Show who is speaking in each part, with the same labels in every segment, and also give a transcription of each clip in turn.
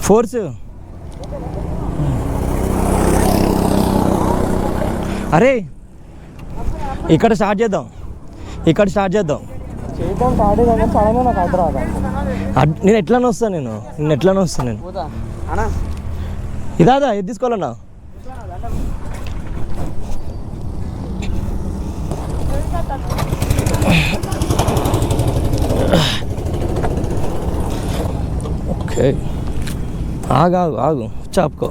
Speaker 1: Force అరే ఇక్కడ start చేద్దాం
Speaker 2: స్టార్ట్ నాకు హైదరాబాద్
Speaker 1: నేను ఎట్లానే వస్తాను నేను ఇదాదా ఏది తీసుకోవాలన్నా ఓకే ఆగు చాపుకో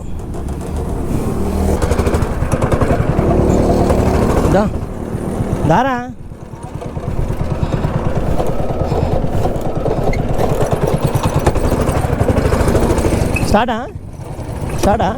Speaker 1: దారా స్టార్టా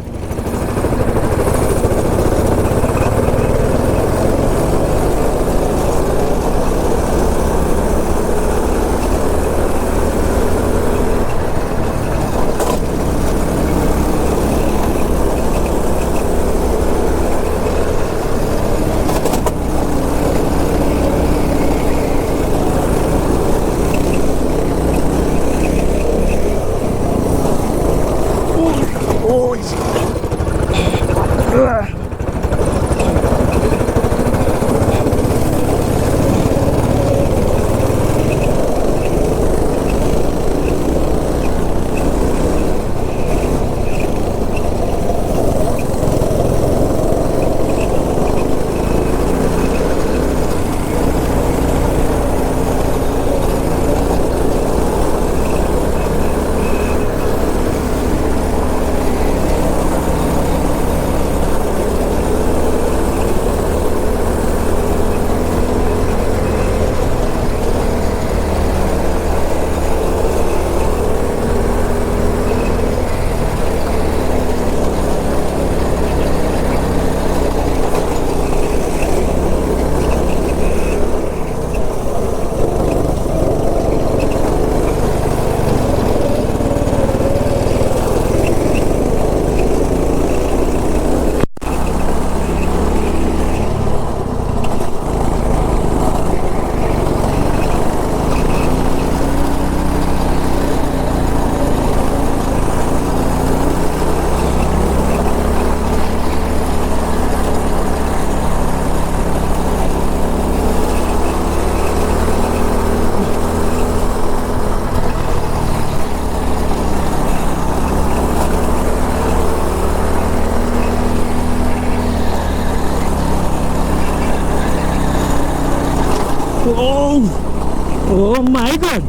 Speaker 1: Oh my god!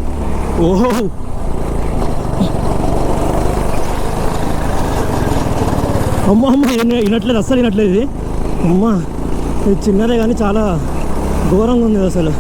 Speaker 1: Oh! అమ్మ వినట్లేదు, అస్సలు వినట్లేదు ఇది. అమ్మ ఇది చిన్నదే కానీ చాలా ఘోరంగా ఉంది అసలు.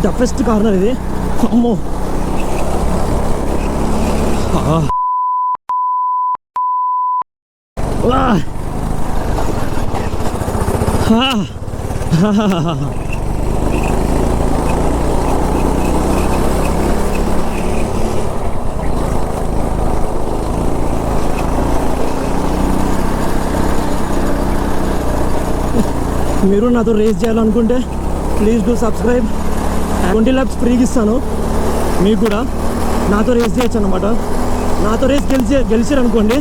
Speaker 1: టఫెస్ట్ కార్నర్ ఇది. అమ్మో మీరు నాతో రేస్ చేయాలనుకుంటే ప్లీజ్ డూ సబ్స్క్రైబ్. 20 laps ఫ్రీగా ఇస్తాను మీకు కూడా. నాతో రేస్ చేయొచ్చు అనమాట. నాతో రేస్ గెలిచారనుకోండి,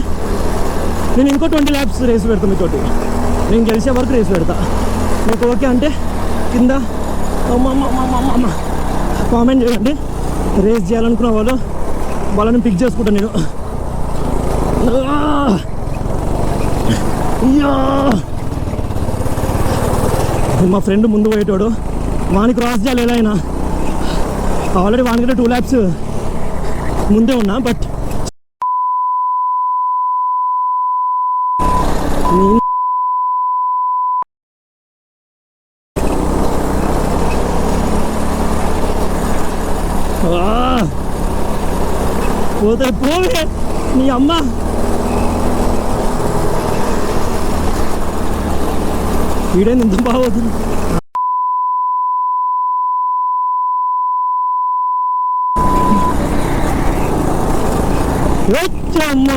Speaker 1: నేను ఇంకో 20 laps రేస్ పెడతాను మీతోటి. నేను గెలిచే వరకు రేస్ పెడతా. మీకు ఓకే అంటే కింద కామెంట్ చేయండి. రేస్ చేయాలనుకున్న వాళ్ళని పిక్ చేసుకుంటాను నేను. మా ఫ్రెండ్ ముందు పోయేటోడు, వానికి క్రాస్ చేయాలి ఎలా అయినా. ఆల్రెడీ వానికంటే 2 laps ముందే ఉన్నా. బట్ పోతే పోవే నీ అమ్మ. వీడేంది ఇంత బాగోతుంది. అమ్మ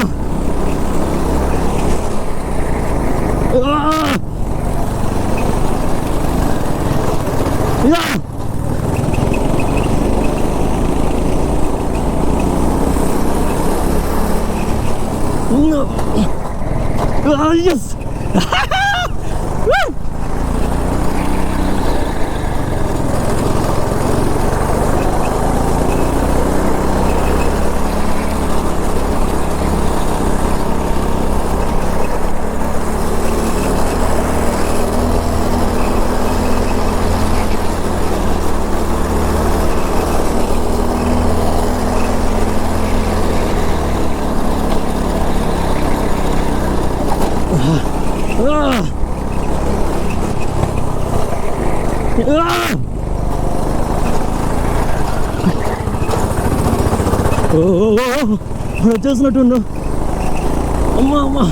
Speaker 1: yes. వచ్చేసినట్టుండు. అమ్మా అమ్మా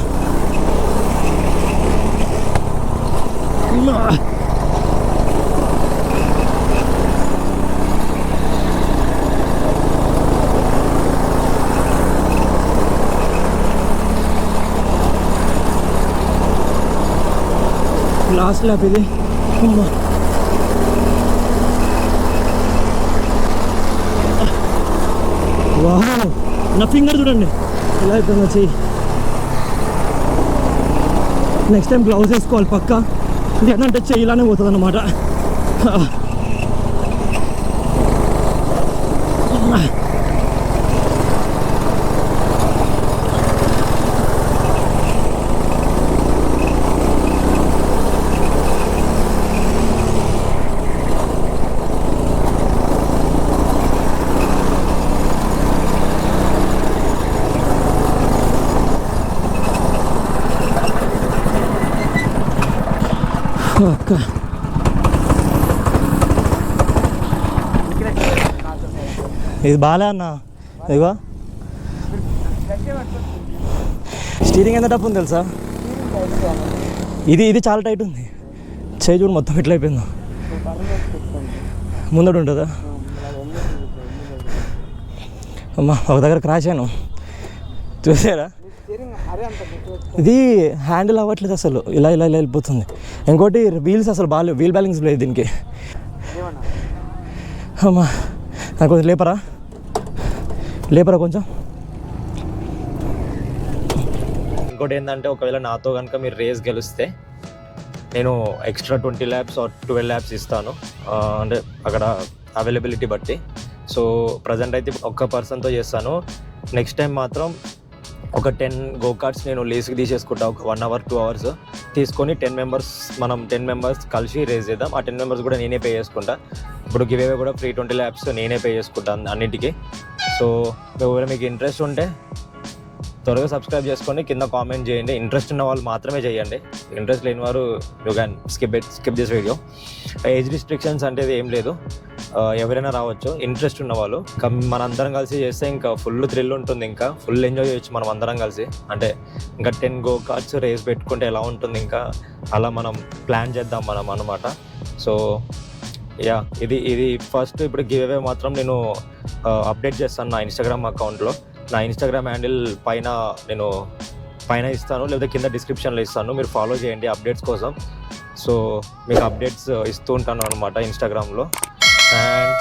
Speaker 1: లాస్ట్ ల్యాప్ ఇది. అమ్మా వావ్, నా ఫింగర్ చూడండి ఇలా అయిపోయింది. చెయ్యి నెక్స్ట్ టైం గ్లౌజ్ వేసుకోవాలి పక్కా. లేదంటే చెయ్యి ఇలానే పోతుంది అన్నమాట. అక్క
Speaker 2: ఇది బాలే అన్న. ఇదిగో స్టీరింగ్ ఎంత టఫ్ ఉంది తెలుసా. ఇది చాలా టైట్ ఉంది. చేయి చూడు మొత్తం ఎట్లా అయిపోయిందో. ముందట ఉంటుందా అమ్మా. ఒక దగ్గర క్రాష్ అయ్యాను చూసారా. ఇది హ్యాండిల్ అవ్వట్లేదు అసలు. ఇలా ఇలా ఇలా వెళ్ళిపోతుంది. ఇంకోటి వీల్స్ అసలు బాగాలేవు. వీల్ బ్యాలెన్స్ లేదు దీనికి. అమ్మా నాకు కొంచెం లేపరా కొంచెం. ఇంకోటి ఏంటంటే ఒకవేళ నాతో కనుక మీరు రేస్ గెలిస్తే నేను ఎక్స్ట్రా 20 laps or 12 laps ఇస్తాను. అంటే అక్కడ అవైలబిలిటీ బట్టి. సో ప్రజెంట్ అయితే ఒక్క పర్సన్తో చేస్తాను. నెక్స్ట్ టైం మాత్రం ఒక 10 గో కార్ట్స్ నేను లీజ్కి తీసేసుకుంటా. ఒక 1 hour 2 hours తీసుకొని 10 members కలిసి రేస్ చేద్దాం. ఆ 10 members కూడా నేనే పే చేసుకుంటా. ఇప్పుడు గివ్ అవే కూడా ఫ్రీ 20 laps నేనే పే చేసుకుంటాను అన్నింటికి. సో మీకు ఇంట్రెస్ట్ ఉంటే త్వరగా సబ్స్క్రైబ్ చేసుకోండి, కింద కామెంట్ చేయండి. ఇంట్రెస్ట్ ఉన్న వాళ్ళు మాత్రమే చేయండి. ఇంట్రెస్ట్ లేని వారు you can skip this video. Age restrictions అనేది ఏం లేదు. ఎవరైనా రావచ్చు ఇంట్రెస్ట్ ఉన్న వాళ్ళు. ఇంకా మనందరం కలిసి చేస్తే ఇంకా ఫుల్ థ్రిల్ ఉంటుంది, ఇంకా ఫుల్ ఎంజాయ్ చేయొచ్చు మనం అందరం కలిసి. అంటే ఇంకా 10 గో కార్ట్స్ రేస్ పెట్టుకుంటే ఎలా ఉంటుంది, ఇంకా అలా మనం ప్లాన్ చేద్దాం మనం అనమాట. సో యా, ఇది ఫస్ట్. ఇప్పుడు గివ్ అవే మాత్రం నేను అప్డేట్ చేస్తాను నా ఇన్స్టాగ్రామ్ అకౌంట్లో. నా ఇన్స్టాగ్రామ్ హ్యాండిల్ పైన ఇస్తాను, లేదా కింద డిస్క్రిప్షన్లో ఇస్తాను, మీరు ఫాలో చేయండి అప్డేట్స్ కోసం. సో మీకు అప్డేట్స్ ఇస్తూ ఉంటాను అనమాట ఇన్స్టాగ్రామ్లో. అండ్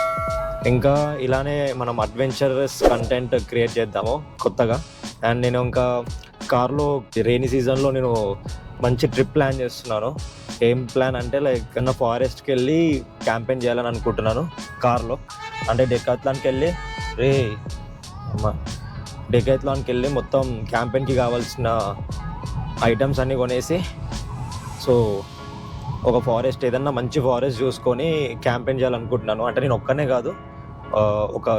Speaker 2: ఇంకా ఇలానే మనం అడ్వెంచరస్ కంటెంట్ క్రియేట్ చేద్దాము కొత్తగా. అండ్ నేను ఇంకా కార్లో రెయినీ సీజన్లో నేను మంచి ట్రిప్ ప్లాన్ చేస్తున్నాను. ఏం ప్లాన్ అంటే లైక్ నా ఫారెస్ట్కి వెళ్ళి క్యాంపెయిన్ చేయాలని అనుకుంటున్నాను కార్లో. అంటే డెకాథ్లాన్కి వెళ్ళి మొత్తం క్యాంపెయిన్కి కావాల్సిన ఐటమ్స్ అన్నీ కొనేసి, సో ఒక ఫారెస్ట్, ఏదన్నా మంచి ఫారెస్ట్ చూసుకొని క్యాంపెయిన్ చేయాలనుకుంటున్నాను. అంటే నేను ఒక్కనే కాదు,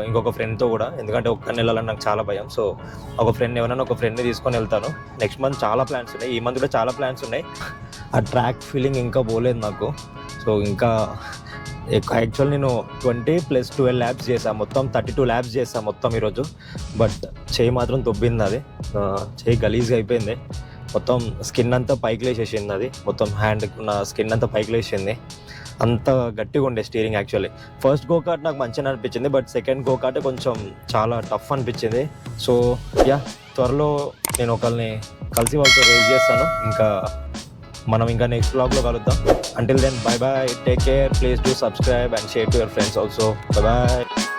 Speaker 2: ఇంకొక ఫ్రెండ్తో కూడా, ఎందుకంటే ఒక్కనే వెళ్ళాలని నాకు చాలా భయం. సో ఒక ఫ్రెండ్ని తీసుకొని వెళ్తాను. నెక్స్ట్ మంత్ చాలా ప్లాన్స్ ఉన్నాయి, ఈ మంత్ కూడా చాలా ప్లాన్స్ ఉన్నాయి. ఆ ట్రాక్ ఫీలింగ్ ఇంకా పోలేదు నాకు. సో ఇంకా యాక్చువల్ నేను 20 + 12 ల్యాబ్స్ చేశాను, మొత్తం 32 ల్యాబ్స్ చేశాను మొత్తం ఈరోజు. బట్ చేయి మాత్రం తొబ్బింది, అది చేయి గలీజ్గా అయిపోయింది, మొత్తం స్కిన్ అంతా పైకి లేచేసింది, అది మొత్తం హ్యాండ్ ఉన్న స్కిన్ అంతా పైకి లేచింది. అంత గట్టిగా ఉండే steering. Actually first go kart నాకు మంచిగా అనిపించింది, బట్ సెకండ్ గో కార్ట్ కొంచెం చాలా టఫ్ అనిపించింది. సో యా, త్వరలో నేను ఒకరిని కలిసి వాళ్ళతో రేస్ చేస్తాను. మనం ఇంకా నెక్స్ట్ వ్లాగ్లో కలుద్దాం. Until then, bye bye, take care, please do subscribe and share to your friends also. Bye bye.